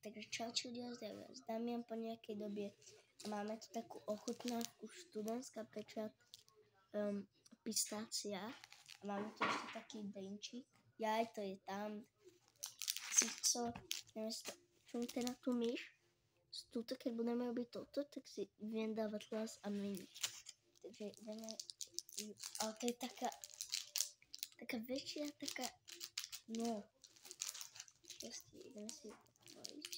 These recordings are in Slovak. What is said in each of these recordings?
Takže čau ľudia, zdravia s Damian po nejakej dobie. Máme tu takú ochutnávku študentská pečať pistácia. A máme tu ešte taký drinčík. Jaj, to je tam. Cico, neviem si to, čom teda tú myš. Tuto, keď budeme robiť toto, tak si viem dávať hlas a meniť. Takže ideme, ale to je taká väčšia, taká, no. Proste ideme si otvoriť.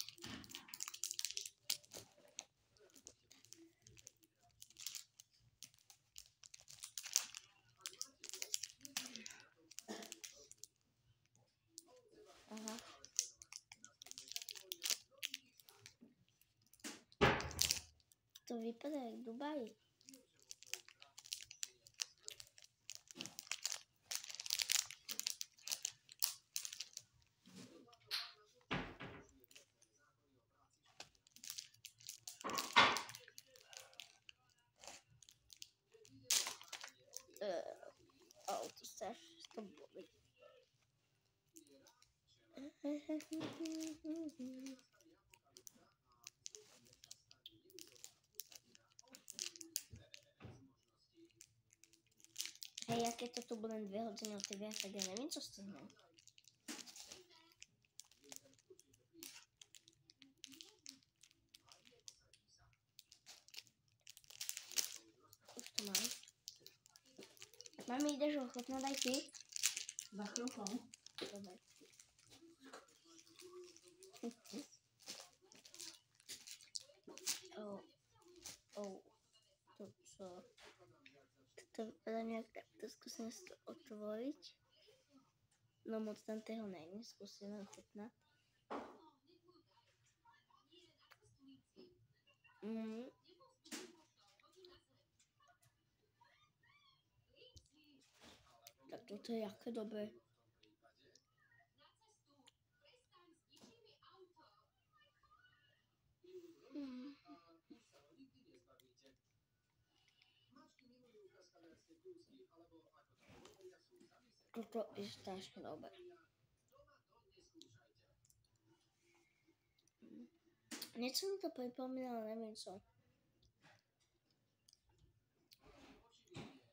Aha. To vypadá jak Dubaj. To strašne to boli. Hej, ja keď to tu budem 2 hodiny od tebe, tak ja neviem, čo stihnem. Už to mám. Mami, ideš ochotnať aj ty? Za chvíľkou. Dobre. To čo? To vypadá nejak takto, skúsim si to otvoriť. No moc tam toho není, skúsime ochutnať. Tak toto je aké dobré. Toto je strašne dobré. Niečo mi to pripomínalo, neviem čo.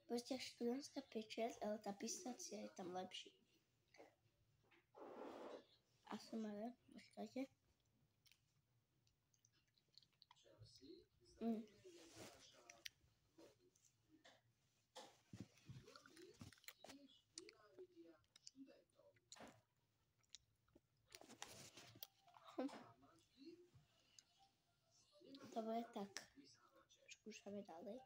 Proste študentská pečať, ale tá pistácia je tam lepší. ASMR, počkajte. Dobre, tak skúšame ďalej.